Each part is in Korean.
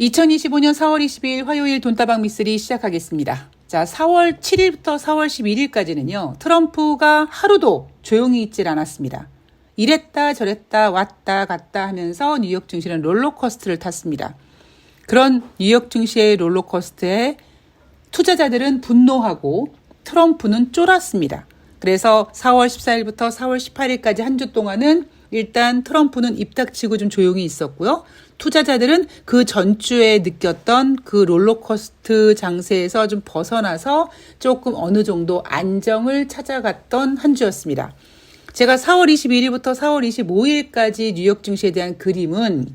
2025년 4월 22일 화요일 돈다방 미쓰리 시작하겠습니다. 자, 4월 7일부터 4월 11일까지는요. 트럼프가 하루도 조용히 있질 않았습니다. 이랬다 저랬다 왔다 갔다 하면서 뉴욕 증시는 롤러코스터를 탔습니다. 그런 뉴욕 증시의 롤러코스터에 투자자들은 분노하고 트럼프는 쫄았습니다. 그래서 4월 14일부터 4월 18일까지 한 주 동안은 일단 트럼프는 입 닥치고 좀 조용히 있었고요. 투자자들은 그 전주에 느꼈던 그 롤러코스터 장세에서 좀 벗어나서 조금 어느 정도 안정을 찾아갔던 한 주였습니다. 제가 4월 21일부터 4월 25일까지 뉴욕 증시에 대한 그림은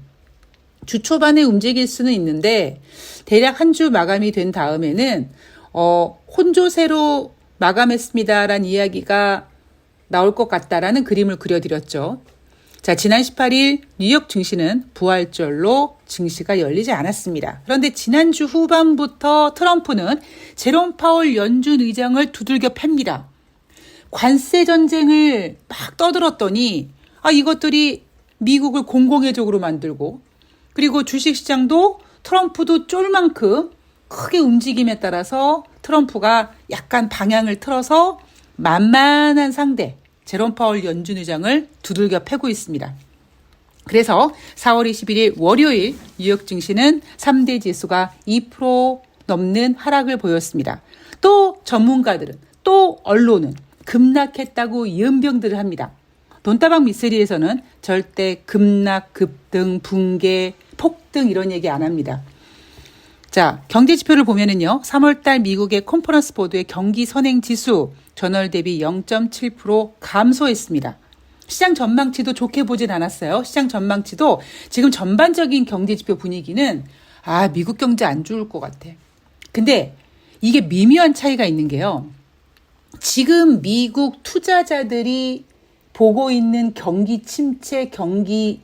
주 초반에 움직일 수는 있는데 대략 한 주 마감이 된 다음에는 혼조세로 마감했습니다라는 이야기가 나올 것 같다라는 그림을 그려드렸죠. 자, 지난 18일 뉴욕 증시는 부활절로 증시가 열리지 않았습니다. 그런데 지난주 후반부터 트럼프는 제롬 파월 연준 의장을 두들겨 팹니다. 관세 전쟁을 막 떠들었더니 이것들이 미국을 공공의적으로 만들고 그리고 주식시장도 트럼프도 쫄 만큼 크게 움직임에 따라서 트럼프가 약간 방향을 틀어서 만만한 상대 제롬 파월 연준 의장을 두들겨 패고 있습니다. 그래서 4월 21일 월요일 뉴욕 증시는 3대 지수가 2% 넘는 하락을 보였습니다. 또 전문가들은 또 언론은 급락했다고 연병들을 합니다. 돈다방 미쓰리에서는 절대 급락, 급등, 붕괴, 폭등 이런 얘기 안 합니다. 자, 경제 지표를 보면은요. 3월달 미국의 컨퍼런스 보드의 경기 선행 지수 전월 대비 0.7% 감소했습니다. 시장 전망치도 좋게 보진 않았어요. 시장 전망치도 지금 전반적인 경제 지표 분위기는 미국 경제 안 좋을 것 같아. 근데 이게 미묘한 차이가 있는 게요. 지금 미국 투자자들이 보고 있는 경기 침체, 경기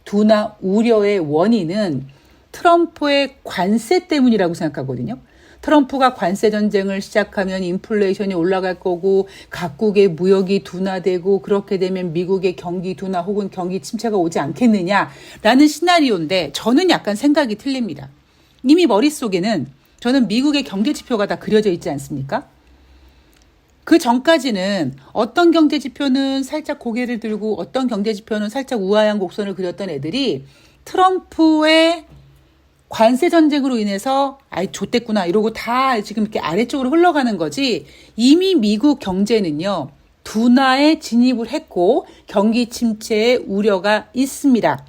둔화 우려의 원인은 트럼프의 관세 때문이라고 생각하거든요. 트럼프가 관세 전쟁을 시작하면 인플레이션이 올라갈 거고 각국의 무역이 둔화되고 그렇게 되면 미국의 경기 둔화 혹은 경기 침체가 오지 않겠느냐라는 시나리오인데 저는 약간 생각이 틀립니다. 이미 머릿속에는 저는 미국의 경제 지표가 다 그려져 있지 않습니까? 그 전까지는 어떤 경제 지표는 살짝 고개를 들고 어떤 경제 지표는 살짝 우아한 곡선을 그렸던 애들이 트럼프의 관세 전쟁으로 인해서 좆됐구나 이러고 다 지금 이렇게 아래쪽으로 흘러가는 거지 이미 미국 경제는요 둔화에 진입을 했고 경기 침체의 우려가 있습니다.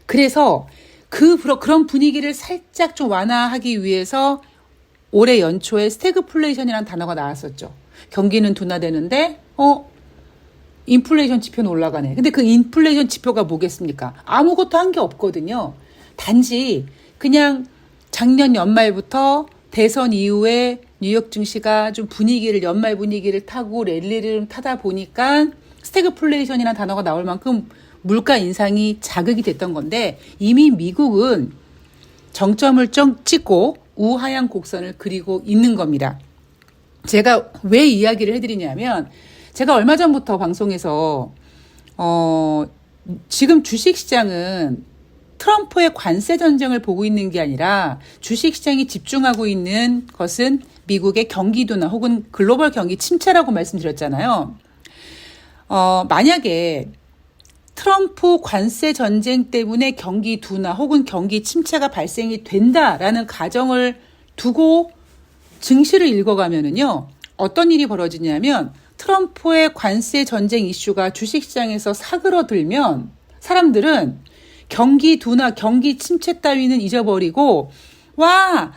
그래서 그런 분위기를 살짝 좀 완화하기 위해서 올해 연초에 스태그플레이션이라는 단어가 나왔었죠. 경기는 둔화되는데 인플레이션 지표는 올라가네. 근데 그 인플레이션 지표가 뭐겠습니까? 아무것도 한 게 없거든요. 단지 그냥 작년 연말부터 대선 이후에 뉴욕 증시가 좀 연말 분위기를 타고 랠리를 좀 타다 보니까 스태그플레이션이라는 단어가 나올 만큼 물가 인상이 자극이 됐던 건데 이미 미국은 정점을 찍고 우하향 곡선을 그리고 있는 겁니다. 제가 왜 이야기를 해드리냐면 제가 얼마 전부터 방송에서 지금 주식시장은 트럼프의 관세 전쟁을 보고 있는 게 아니라 주식시장이 집중하고 있는 것은 미국의 경기 둔화 혹은 글로벌 경기 침체라고 말씀드렸잖아요. 만약에 트럼프 관세 전쟁 때문에 경기 둔화 혹은 경기 침체가 발생이 된다라는 가정을 두고 증시를 읽어가면은요, 어떤 일이 벌어지냐면 트럼프의 관세 전쟁 이슈가 주식시장에서 사그러들면 사람들은 경기 둔화, 경기 침체 따위는 잊어버리고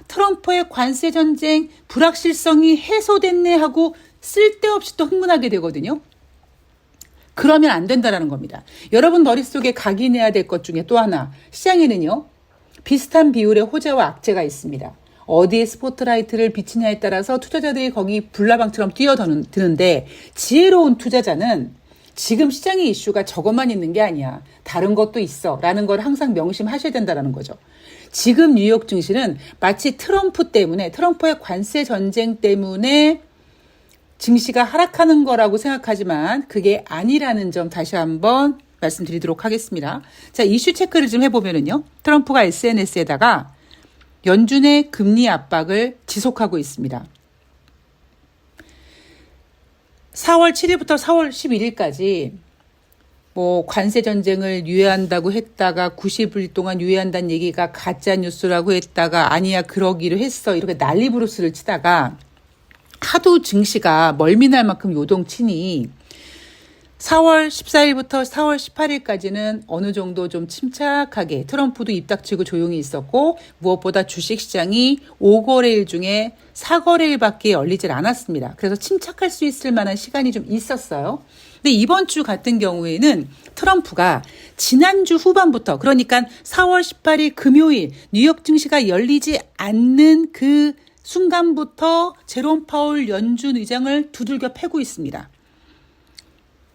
트럼프의 관세 전쟁 불확실성이 해소됐네 하고 쓸데없이 또 흥분하게 되거든요. 그러면 안 된다라는 겁니다. 여러분 머릿속에 각인해야 될 것 중에 또 하나, 시장에는요 비슷한 비율의 호재와 악재가 있습니다. 어디에 스포트라이트를 비치냐에 따라서 투자자들이 거기 불나방처럼 뛰어드는데 지혜로운 투자자는 지금 시장의 이슈가 저것만 있는 게 아니야. 다른 것도 있어. 라는 걸 항상 명심하셔야 된다는 거죠. 지금 뉴욕 증시는 마치 트럼프의 관세 전쟁 때문에 증시가 하락하는 거라고 생각하지만 그게 아니라는 점 다시 한번 말씀드리도록 하겠습니다. 자, 이슈 체크를 좀 해보면은요. 트럼프가 SNS에다가 연준의 금리 압박을 지속하고 있습니다. 4월 7일부터 4월 11일까지 뭐 관세 전쟁을 유예한다고 했다가 90일 동안 유예한다는 얘기가 가짜 뉴스라고 했다가 아니야 그러기로 했어 이렇게 난리부르스를 치다가 하도 증시가 멀미날 만큼 요동치니 4월 14일부터 4월 18일까지는 어느 정도 좀 침착하게 트럼프도 입 닥치고 조용히 있었고 무엇보다 주식시장이 5거래일 중에 4거래일밖에 열리질 않았습니다. 그래서 침착할 수 있을 만한 시간이 좀 있었어요. 근데 이번 주 같은 경우에는 트럼프가 지난주 후반부터 그러니까 4월 18일 금요일 뉴욕 증시가 열리지 않는 그 순간부터 제롬 파월 연준 의장을 두들겨 패고 있습니다.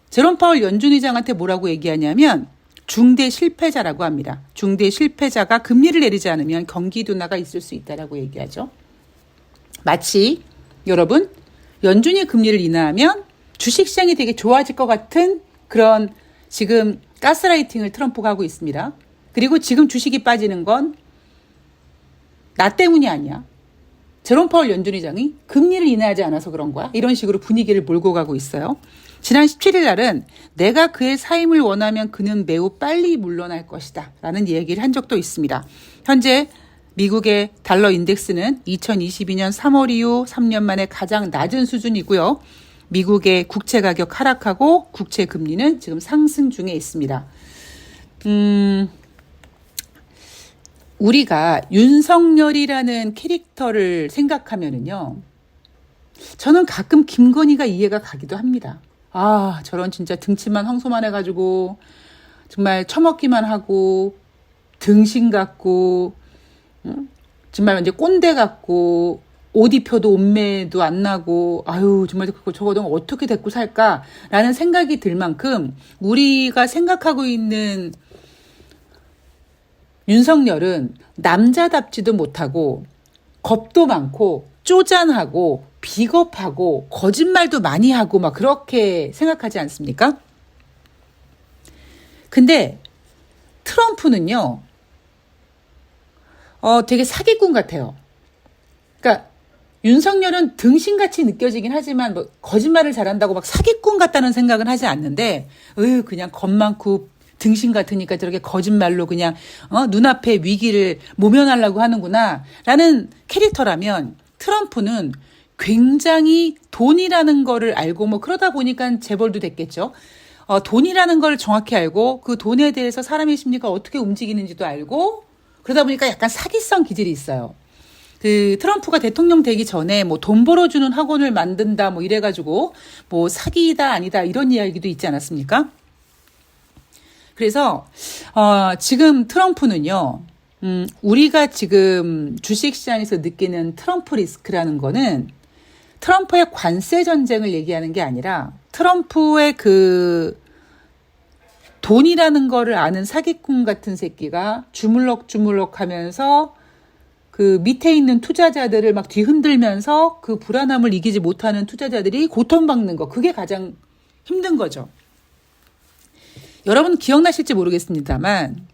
제롬 파월 연준 의장한테 뭐라고 얘기하냐면 중대 실패자라고 합니다. 중대 실패자가 금리를 내리지 않으면 경기 둔화가 있을 수 있다라고 얘기하죠. 마치 여러분 연준이 금리를 인하하면 주식시장이 되게 좋아질 것 같은 그런 지금 가스라이팅을 트럼프가 하고 있습니다. 그리고 지금 주식이 빠지는 건 나 때문이 아니야. 제롬 파월 연준 의장이 금리를 인하하지 않아서 그런 거야. 이런 식으로 분위기를 몰고 가고 있어요. 지난 17일 날은 내가 그의 사임을 원하면 그는 매우 빨리 물러날 것이다 라는 얘기를 한 적도 있습니다. 현재 미국의 달러 인덱스는 2022년 3월 이후 3년 만에 가장 낮은 수준이고요. 미국의 국채 가격 하락하고 국채 금리는 지금 상승 중에 있습니다. 우리가 윤석열이라는 캐릭터를 생각하면은요. 저는 가끔 김건희가 이해가 가기도 합니다. 아, 저런 진짜 등치만 황소만 해가지고 정말 처먹기만 하고 등신 같고 정말 이제 꼰대 같고 옷 입혀도 옷매도 안 나고 아유 정말 저거 어떻게 데리고 살까라는 생각이 들 만큼 우리가 생각하고 있는 윤석열은 남자답지도 못하고 겁도 많고 쪼잔하고 비겁하고 거짓말도 많이 하고 막 그렇게 생각하지 않습니까? 근데 트럼프는요, 되게 사기꾼 같아요. 그러니까 윤석열은 등신같이 느껴지긴 하지만 뭐 거짓말을 잘한다고 막 사기꾼 같다는 생각은 하지 않는데, 그냥 겁 많고 등신 같으니까 저렇게 거짓말로 그냥 눈앞에 위기를 모면하려고 하는구나 라는 캐릭터라면 트럼프는 굉장히 돈이라는 거를 알고 뭐 그러다 보니까 재벌도 됐겠죠. 돈이라는 걸 정확히 알고 그 돈에 대해서 사람의 심리가 어떻게 움직이는지도 알고 그러다 보니까 약간 사기성 기질이 있어요. 그 트럼프가 대통령 되기 전에 뭐 돈 벌어주는 학원을 만든다 뭐 이래가지고 뭐 사기다 아니다 이런 이야기도 있지 않았습니까? 그래서 지금 트럼프는요. 우리가 지금 주식시장에서 느끼는 트럼프 리스크라는 거는 트럼프의 관세 전쟁을 얘기하는 게 아니라 트럼프의 그 돈이라는 거를 아는 사기꾼 같은 새끼가 주물럭주물럭 하면서 그 밑에 있는 투자자들을 막 뒤흔들면서 그 불안함을 이기지 못하는 투자자들이 고통받는 거. 그게 가장 힘든 거죠. 여러분 기억나실지 모르겠습니다만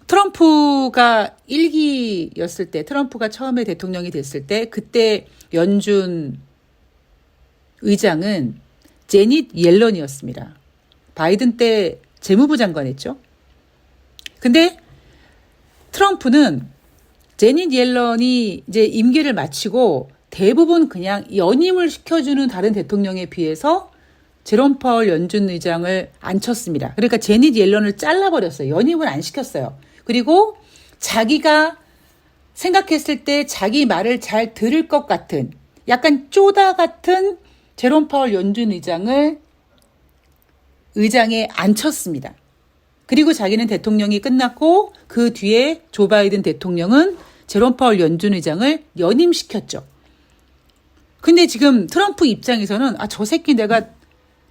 트럼프가 1기였을 때, 트럼프가 처음에 대통령이 됐을 때, 그때 연준 의장은 제닛 옐런이었습니다. 바이든 때 재무부 장관 했죠. 근데 트럼프는 제닛 옐런이 이제 임기를 마치고 대부분 그냥 연임을 시켜주는 다른 대통령에 비해서 제롬 파월 연준 의장을 안 쳤습니다. 그러니까 제닛 옐런을 잘라버렸어요. 연임을 안 시켰어요. 그리고 자기가 생각했을 때 자기 말을 잘 들을 것 같은 약간 쪼다 같은 제롬 파월 연준 의장을 의장에 앉혔습니다. 그리고 자기는 대통령이 끝났고 그 뒤에 조 바이든 대통령은 제롬 파월 연준 의장을 연임시켰죠. 근데 지금 트럼프 입장에서는 저 새끼 내가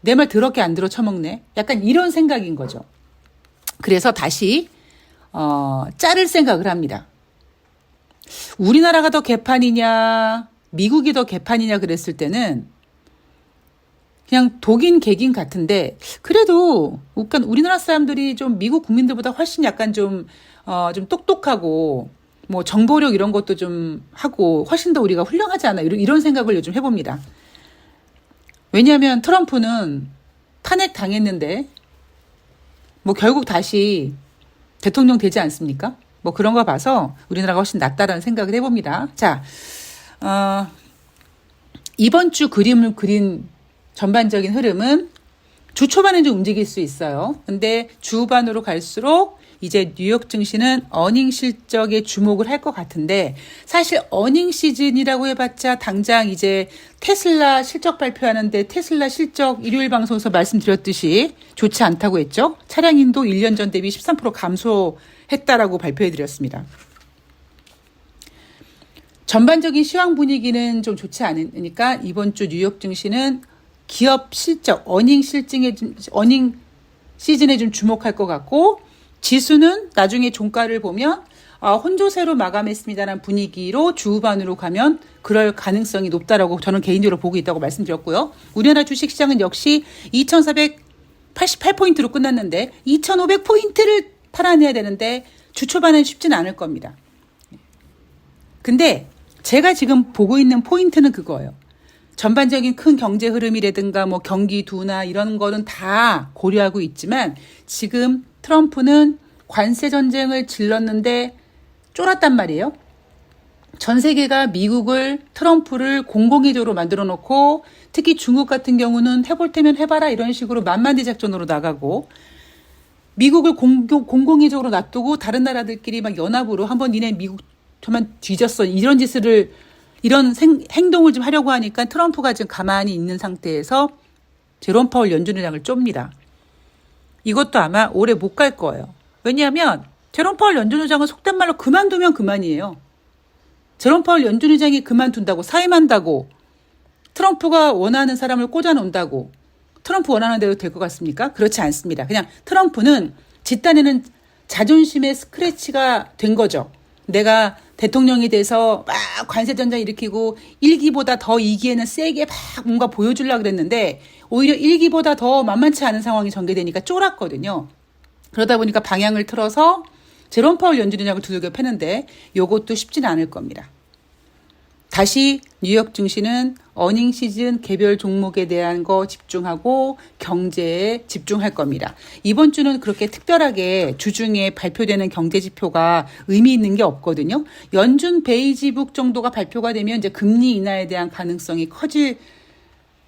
내 말 더럽게 안 들어 처먹네. 약간 이런 생각인 거죠. 그래서 다시 자를 생각을 합니다. 우리나라가 더 개판이냐 미국이 더 개판이냐 그랬을 때는 그냥 독인 개긴 같은데 그래도 약간 우리나라 사람들이 좀 미국 국민들보다 훨씬 약간 좀 똑똑하고 뭐 정보력 이런 것도 좀 하고 훨씬 더 우리가 훌륭하지 않아 이런 생각을 요즘 해봅니다. 왜냐하면 트럼프는 탄핵 당했는데 뭐 결국 다시 대통령 되지 않습니까? 뭐 그런 거 봐서 우리나라가 훨씬 낫다라는 생각을 해봅니다. 자, 이번 주 그림을 그린 전반적인 흐름은 주 초반에 좀 움직일 수 있어요. 근데 주 후반으로 갈수록 이제 뉴욕 증시는 어닝 실적에 주목을 할 것 같은데 사실 어닝 시즌이라고 해봤자 당장 이제 테슬라 실적 발표하는데 테슬라 실적 일요일 방송에서 말씀드렸듯이 좋지 않다고 했죠. 차량 인도 1년 전 대비 13% 감소했다라고 발표해드렸습니다. 전반적인 시황 분위기는 좀 좋지 않으니까 이번 주 뉴욕 증시는 기업 실적, 어닝 시즌에 좀 주목할 것 같고 지수는 나중에 종가를 보면 혼조세로 마감했습니다라는 분위기로 주 후반으로 가면 그럴 가능성이 높다라고 저는 개인적으로 보고 있다고 말씀드렸고요. 우리나라 주식시장은 역시 2488포인트로 끝났는데 2500포인트를 팔아내야 되는데 주 초반은 쉽지는 않을 겁니다. 근데 제가 지금 보고 있는 포인트는 그거예요. 전반적인 큰 경제 흐름이라든가 뭐 경기 둔화 이런 거는 다 고려하고 있지만 지금 트럼프는 관세 전쟁을 질렀는데 쫄았단 말이에요. 전 세계가 미국을 트럼프를 공공의적으로 만들어 놓고 특히 중국 같은 경우는 해볼 테면 해봐라 이런 식으로 만만디 작전으로 나가고 미국을 공공의적으로 놔두고 다른 나라들끼리 막 연합으로 한번 니네 미국 저만 뒤졌어 이런 짓을 이런 행동을 좀 하려고 하니까 트럼프가 지금 가만히 있는 상태에서 제롬 파월 연준의장을 쫍니다. 이것도 아마 오래 못 갈 거예요. 왜냐하면 제롬 파월 연준의장은 속된 말로 그만두면 그만이에요. 제롬 파월 연준의장이 그만둔다고 사임한다고 트럼프가 원하는 사람을 꽂아놓는다고 트럼프 원하는 대로 될 것 같습니까? 그렇지 않습니다. 그냥 트럼프는 집단에는 자존심의 스크래치가 된 거죠. 내가 대통령이 돼서 막 관세전쟁 일으키고 1기보다 더 2기에는 세게 막 뭔가 보여주려고 그랬는데 오히려 1기보다 더 만만치 않은 상황이 전개되니까 쫄았거든요. 그러다 보니까 방향을 틀어서 제롬 파월 연준의장을 두들겨 패는데 이것도 쉽지는 않을 겁니다. 다시 뉴욕 증시는 어닝 시즌 개별 종목에 대한 거 집중하고 경제에 집중할 겁니다. 이번 주는 그렇게 특별하게 주중에 발표되는 경제 지표가 의미 있는 게 없거든요. 연준 베이지북 정도가 발표가 되면 이제 금리 인하에 대한 가능성이 커질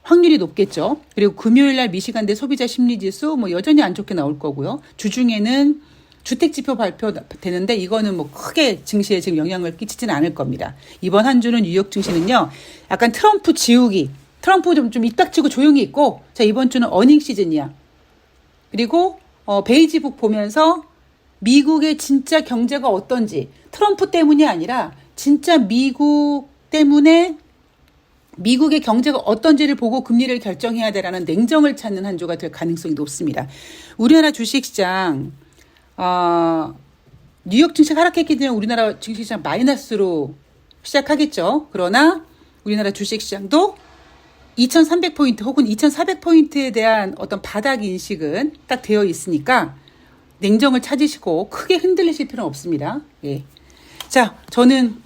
확률이 높겠죠. 그리고 금요일 날 미시간대 소비자 심리지수 뭐 여전히 안 좋게 나올 거고요. 주중에는 주택지표 발표되는데 이거는 뭐 크게 증시에 지금 영향을 끼치지는 않을 겁니다. 이번 한 주는 뉴욕 증시는요. 약간 트럼프 지우기. 트럼프 좀 입 닥치고 조용히 있고 자 이번 주는 어닝 시즌이야. 그리고 베이지북 보면서 미국의 진짜 경제가 어떤지 트럼프 때문이 아니라 진짜 미국 때문에 미국의 경제가 어떤지를 보고 금리를 결정해야 되라는 냉정을 찾는 한 주가 될 가능성이 높습니다. 우리나라 주식시장 뉴욕 증시가 하락했기 때문에 우리나라 주식시장 마이너스로 시작하겠죠. 그러나 우리나라 주식시장도 2300포인트 혹은 2400포인트에 대한 어떤 바닥 인식은 딱 되어 있으니까 냉정을 찾으시고 크게 흔들리실 필요는 없습니다. 예. 자, 저는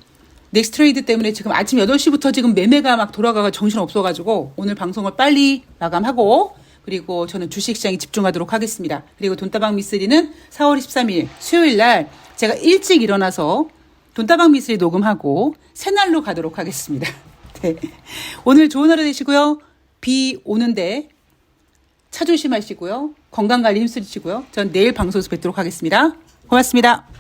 넥스트레이드 때문에 지금 아침 8시부터 지금 매매가 막 돌아가가 정신 없어가지고 오늘 방송을 빨리 마감하고 그리고 저는 주식시장에 집중하도록 하겠습니다. 그리고 돈다방 미쓰리는 4월 23일 수요일 날 제가 일찍 일어나서 돈다방 미쓰리 녹음하고 새날로 가도록 하겠습니다. 네. 오늘 좋은 하루 되시고요. 비 오는데 차 조심하시고요. 건강관리 힘쓰시고요. 전 내일 방송에서 뵙도록 하겠습니다. 고맙습니다.